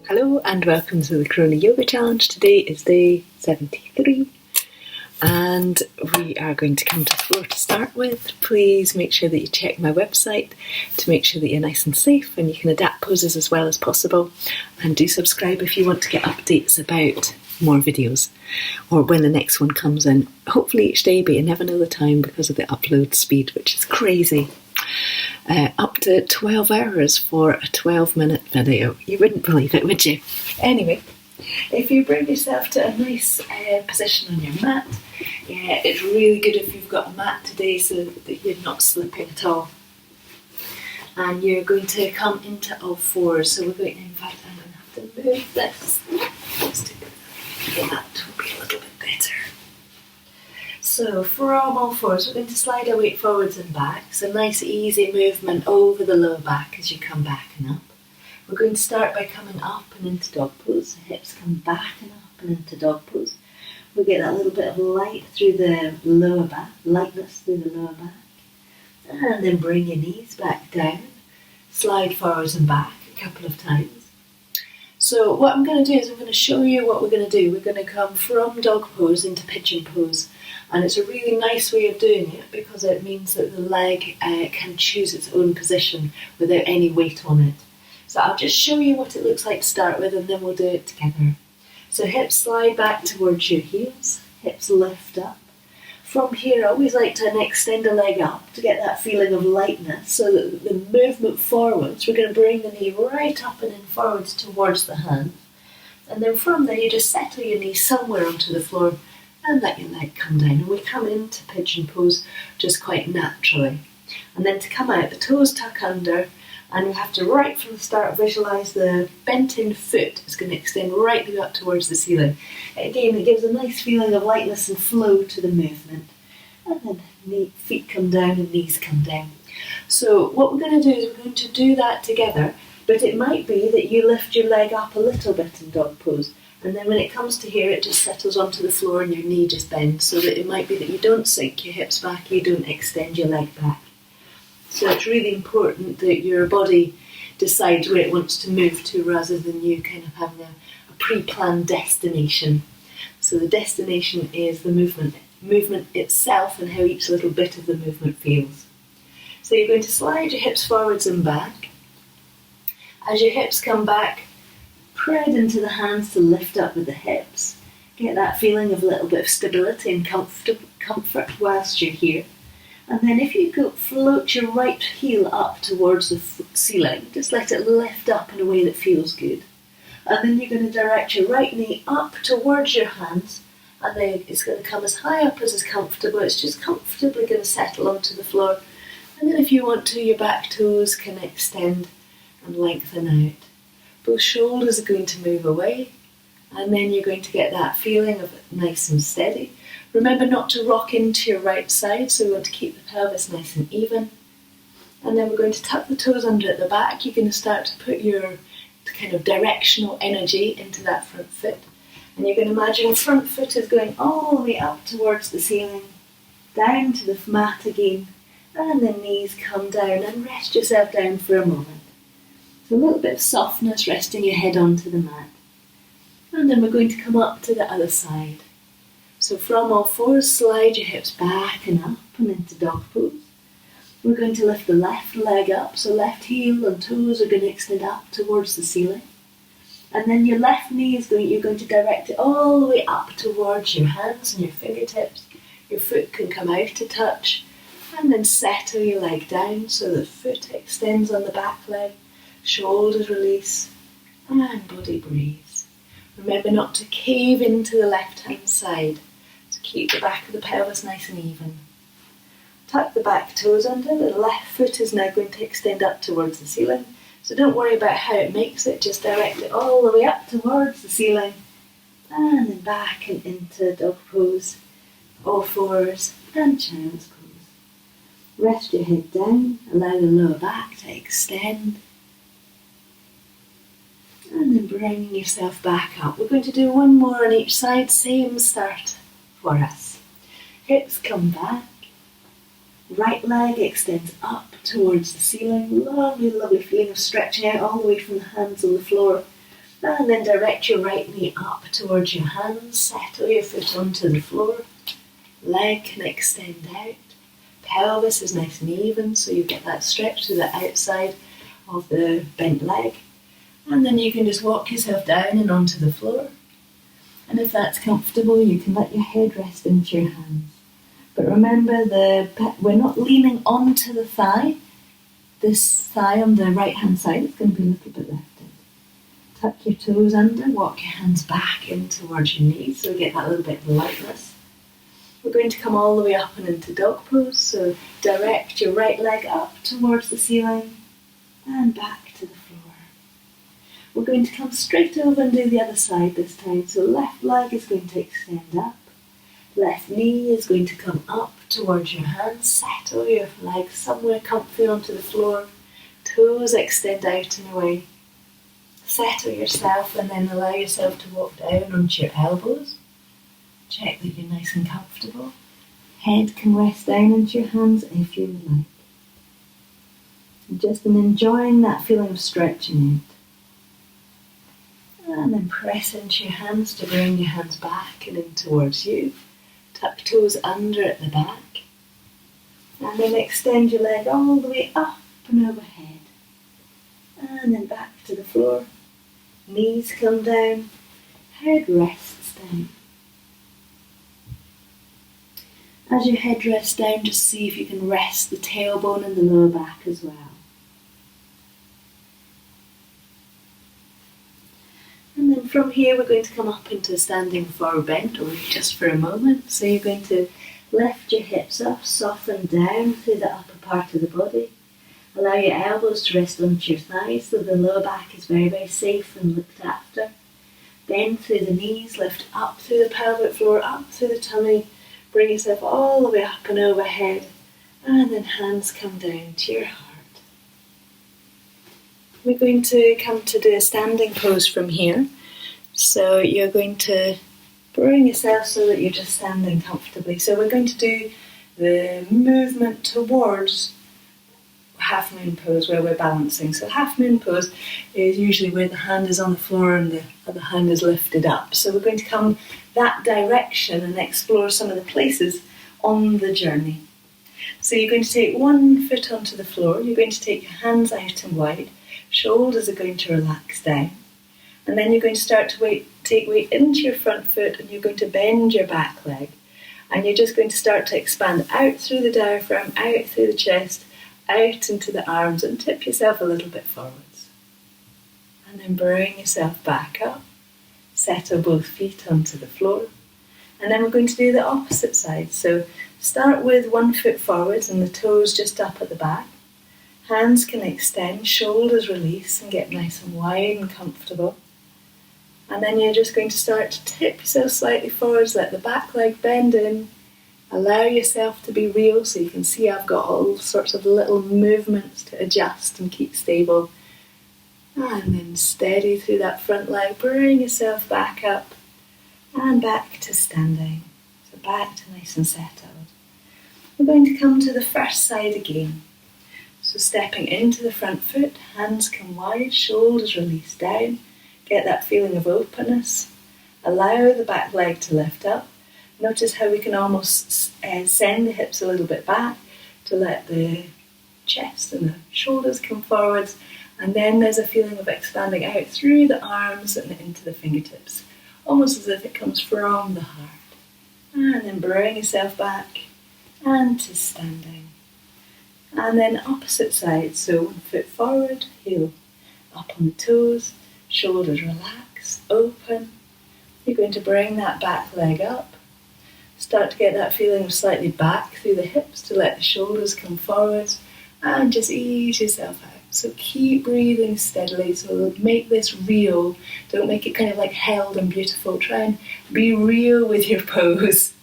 Hello and welcome to the Corona Yoga Challenge. Today is day 73 and we are going to come to the floor to start with. Please make sure that you check my website to make sure that you're nice and safe and you can adapt poses as well as possible, and do subscribe if you want to get updates about more videos or when the next one comes in. Hopefully each day, but you never know the time because of the upload speed, which is crazy. Up to 12 hours for a 12-minute video. You wouldn't believe it, would you? Anyway, if you bring yourself to a nice position on your mat, it's really good if you've got a mat today so that you're not slipping at all. And you're going to come into all fours. So we're going to, in fact, I'm going to have to move this. Just to get that will be a little bit better. So from all fours, we're going to slide our weight forwards and back. So nice easy movement over the lower back as you come back and up. We're going to start by coming up and into dog pose. The hips come back and up and into dog pose. We'll get that little bit of light through the lower back, lightness through the lower back. And then bring your knees back down. Slide forwards and back a couple of times. So what I'm going to do is I'm going to show you what we're going to do. We're going to come from dog pose into pigeon pose. And it's a really nice way of doing it because it means that the leg can choose its own position without any weight on it. So I'll just show you what it looks like to start with, and then we'll do it together. So hips slide back towards your heels, hips lift up. From here, I always like to extend the leg up to get that feeling of lightness, so that the movement forwards, we're going to bring the knee right up and in forwards towards the hand. And then from there, you just settle your knee somewhere onto the floor and let your leg come down. And we come into pigeon pose just quite naturally. And then to come out, the toes tuck under, and you have to, right from the start, visualise the bent-in foot is going to extend right up towards the ceiling. Again, it gives a nice feeling of lightness and flow to the movement. And then feet come down and knees come down. So what we're going to do is we're going to do that together, but it might be that you lift your leg up a little bit in dog pose. And then when it comes to here, it just settles onto the floor and your knee just bends, so that it might be that you don't sink your hips back, you don't extend your leg back. So it's really important that your body decides where it wants to move to rather than you kind of having a pre-planned destination. So the destination is the movement itself and how each little bit of the movement feels. So you're going to slide your hips forwards and back. As your hips come back, spread into the hands to lift up with the hips. Get that feeling of a little bit of stability and comfort whilst you're here. And then if you go float your right heel up towards the ceiling, just let it lift up in a way that feels good. And then you're going to direct your right knee up towards your hands, and then it's going to come as high up as is comfortable. It's just comfortably going to settle onto the floor. And then if you want to, your back toes can extend and lengthen out. Both shoulders are going to move away, and then you're going to get that feeling of nice and steady. Remember not to rock into your right side, so we want to keep the pelvis nice and even. And then we're going to tuck the toes under at the back. You're going to start to put your kind of directional energy into that front foot. And you're going to imagine the front foot is going all the way up towards the ceiling, down to the mat again, and the knees come down, and rest yourself down for a moment. So a little bit of softness, resting your head onto the mat. And then we're going to come up to the other side. So from all fours, slide your hips back and up and into dog pose. We're going to lift the left leg up, so left heel and toes are going to extend up towards the ceiling. And then your left knee you're going to direct it all the way up towards your hands and your fingertips. Your foot can come out to touch, and then settle your leg down so the foot extends on the back leg. Shoulders release, and body breathes. Remember not to cave into the left-hand side, so keep the back of the pelvis nice and even. Tuck the back toes under, the left foot is now going to extend up towards the ceiling, so don't worry about how it makes it, just direct it all the way up towards the ceiling, and then back and into dog pose, all fours, and child's pose. Rest your head down, allow the lower back to extend. And then bringing yourself back up. We're going to do one more on each side, same start for us. Hips come back, right leg extends up towards the ceiling. Lovely, lovely feeling of stretching out all the way from the hands on the floor. And then direct your right knee up towards your hands. Settle your foot onto the floor. Leg can extend out. Pelvis is nice and even, so you get that stretch to the outside of the bent leg. And then you can just walk yourself down and onto the floor. And if that's comfortable, you can let your head rest into your hands. But remember, we're not leaning onto the thigh. This thigh on the right-hand side is going to be a little bit lifted. Tuck your toes under, walk your hands back in towards your knees, so we get that little bit of lightness. We're going to come all the way up and into dog pose, so direct your right leg up towards the ceiling and back to the floor. We're going to come straight over and do the other side this time, so left leg is going to extend up, left knee is going to come up towards your hands, settle your legs somewhere comfy onto the floor, toes extend out and away. Settle yourself and then allow yourself to walk down onto your elbows. Check that you're nice and comfortable. Head can rest down into your hands if you would like. And just enjoying that feeling of stretching out. And then press into your hands to bring your hands back and in towards you. Tuck toes under at the back. And then extend your leg all the way up and overhead. And then back to the floor. Knees come down. Head rests down. As your head rests down, just see if you can rest the tailbone and the lower back as well. And then from here we're going to come up into standing forward bend, or just for a moment. So you're going to lift your hips up, soften down through the upper part of the body. Allow your elbows to rest onto your thighs so the lower back is very, very safe and looked after. Bend through the knees, lift up through the pelvic floor, up through the tummy. Bring yourself all the way up and overhead. And then hands come down to your heart. We're going to come to do a standing pose from here. So you're going to bring yourself so that you're just standing comfortably. So we're going to do the movement towards half moon pose where we're balancing. So half moon pose is usually where the hand is on the floor and the other hand is lifted up. So we're going to come that direction and explore some of the places on the journey. So you're going to take one foot onto the floor, you're going to take your hands out and wide, shoulders are going to relax down, and then you're going to start to take weight into your front foot and you're going to bend your back leg, and you're just going to start to expand out through the diaphragm, out through the chest, out into the arms, and tip yourself a little bit forwards. And then bring yourself back up. Settle both feet onto the floor. And then we're going to do the opposite side. So start with one foot forwards and the toes just up at the back. Hands can extend, shoulders release and get nice and wide and comfortable. And then you're just going to start to tip yourself slightly forwards, let the back leg bend in. Allow yourself to be real, so you can see I've got all sorts of little movements to adjust and keep stable. And then steady through that front leg, bring yourself back up and back to standing. So back to nice and settled. We're going to come to the first side again. So stepping into the front foot, hands come wide, shoulders release down. Get that feeling of openness. Allow the back leg to lift up. Notice how we can almost send the hips a little bit back to let the chest and the shoulders come forwards, and then there's a feeling of expanding out through the arms and into the fingertips, almost as if it comes from the heart. And then bring yourself back and to standing. And then opposite side, so one foot forward, heel up on the toes, shoulders relax, open. You're going to bring that back leg up. Start to get that feeling of slightly back through the hips to let the shoulders come forwards, and just ease yourself out. So keep breathing steadily, so make this real. Don't make it kind of like held and beautiful. Try and be real with your pose,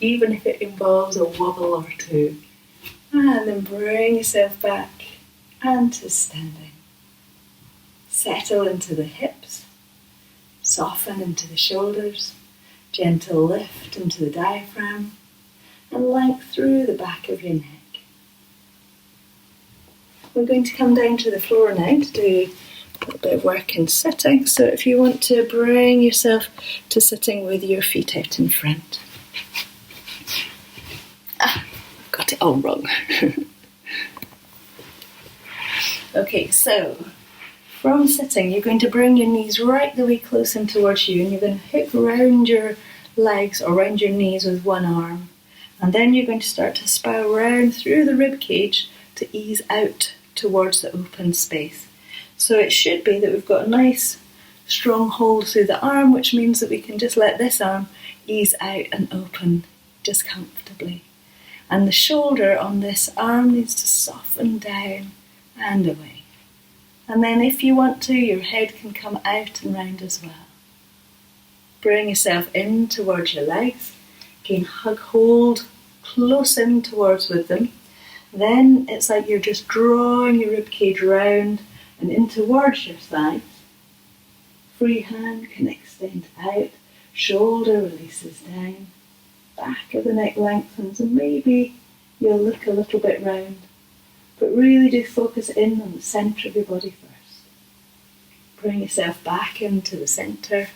even if it involves a wobble or two. And then bring yourself back and to standing. Settle into the hips, soften into the shoulders. Gentle lift into the diaphragm and length through the back of your neck. We're going to come down to the floor now to do A little bit of work in sitting. So if you want to bring yourself to sitting with your feet out in front. I've got it all wrong. Okay, so from sitting, you're going to bring your knees right the way close in towards you, and you're going to hook round your legs or round your knees with one arm. And then you're going to start to spiral round through the rib cage to ease out towards the open space. So it should be that we've got a nice strong hold through the arm, which means that we can just let this arm ease out and open just comfortably. And the shoulder on this arm needs to soften down and away. And then if you want to, your head can come out and round as well. Bring yourself in towards your legs. Again, hold close in towards with them. Then it's like you're just drawing your rib cage round and in towards your thighs. Free hand can extend out. Shoulder releases down. Back of the neck lengthens, and maybe you'll look a little bit round. But really do focus in on the centre of your body first. Bring yourself back into the centre.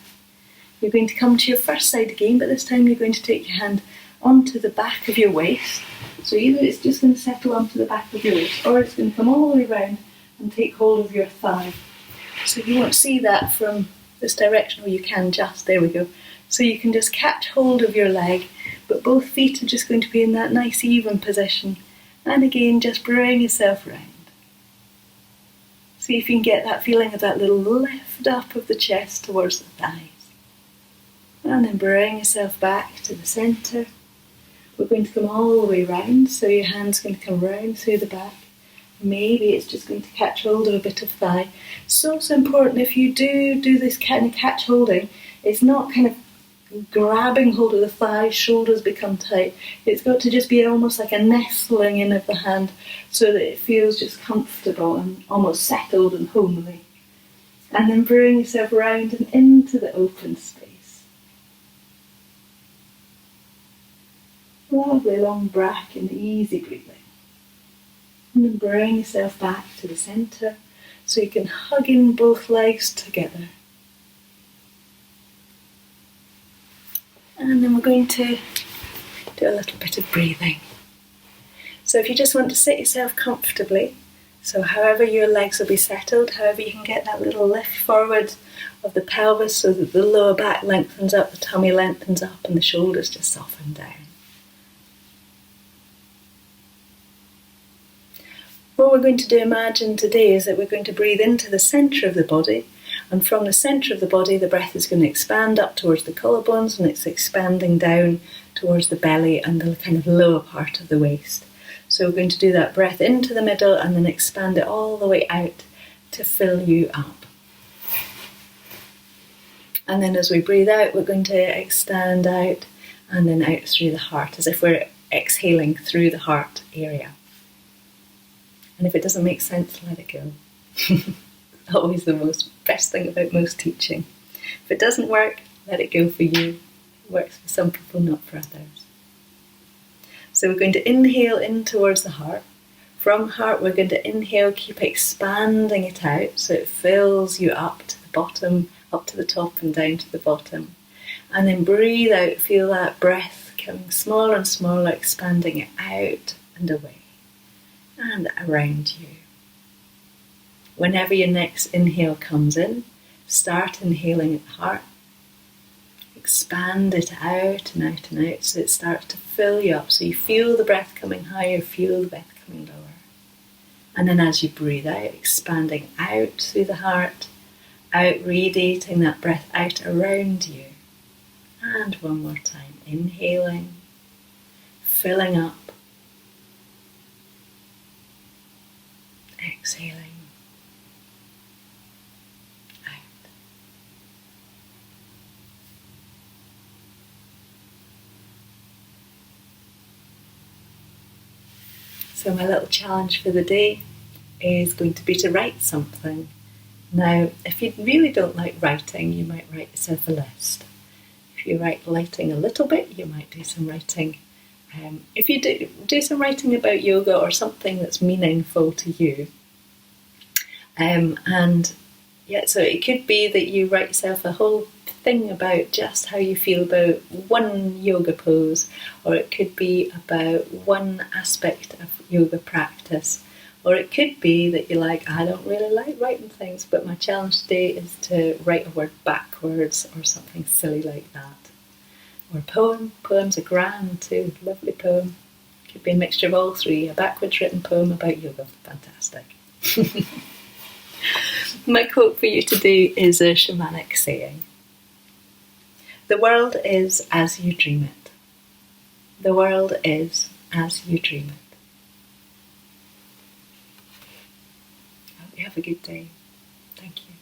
You're going to come to your first side again, but this time you're going to take your hand onto the back of your waist. So either it's just going to settle onto the back of your waist, or it's going to come all the way round and take hold of your thigh. So you won't see that from this direction, or you can just, there we go. So you can just catch hold of your leg, but both feet are just going to be in that nice even position. And again, just bring yourself round. See if you can get that feeling of that little lift up of the chest towards the thighs. And then bring yourself back to the centre. We're going to come all the way round, so your hand's going to come round through the back. Maybe it's just going to catch hold of a bit of thigh. So important if you do this kind of catch holding, it's not kind of grabbing hold of the thighs, shoulders become tight. It's got to just be almost like a nestling in of the hand so that it feels just comfortable and almost settled and homely. And then bring yourself round and into the open space. Lovely long breath and easy breathing. And then bring yourself back to the centre so you can hug in both legs together. And then we're going to do a little bit of breathing. So if you just want to sit yourself comfortably, so however your legs will be settled, however you can get that little lift forward of the pelvis so that the lower back lengthens up, the tummy lengthens up and the shoulders just soften down. What we're going to do, imagine today, is that we're going to breathe into the centre of the body, and from the centre of the body the breath is going to expand up towards the collarbones, and it's expanding down towards the belly and the kind of lower part of the waist. So we're going to do that breath into the middle and then expand it all the way out to fill you up. And then as we breathe out, we're going to extend out and then out through the heart, as if we're exhaling through the heart area. And if it doesn't make sense, let it go. Always the best thing about most teaching. If it doesn't work, let it go for you. It works for some people, not for others. So we're going to inhale in towards the heart. From heart, we're going to inhale, keep expanding it out so it fills you up to the bottom, up to the top and down to the bottom. And then breathe out, feel that breath coming smaller and smaller, expanding it out and away and around you. Whenever your next inhale comes in, start inhaling at the heart. Expand it out and out and out so it starts to fill you up. So you feel the breath coming higher, feel the breath coming lower. And then as you breathe out, expanding out through the heart, out, radiating that breath out around you. And one more time, inhaling, filling up, exhaling. So my little challenge for the day is going to be to write something. Now, if you really don't like writing, you might write yourself a list. If you like writing a little bit, you might do some writing. If you do some writing about yoga or something that's meaningful to you, and Yeah, so it could be that you write yourself a whole thing about just how you feel about one yoga pose, or it could be about one aspect of yoga practice, or it could be that you're like, I don't really like writing things, but my challenge today is to write a word backwards or something silly like that. Or a poem. Poems are grand too. Lovely poem. Could be a mixture of all three. A backwards written poem about yoga. Fantastic. My quote for you today is a shamanic saying. The world is as you dream it. The world is as you dream it. I hope you have a good day. Thank you.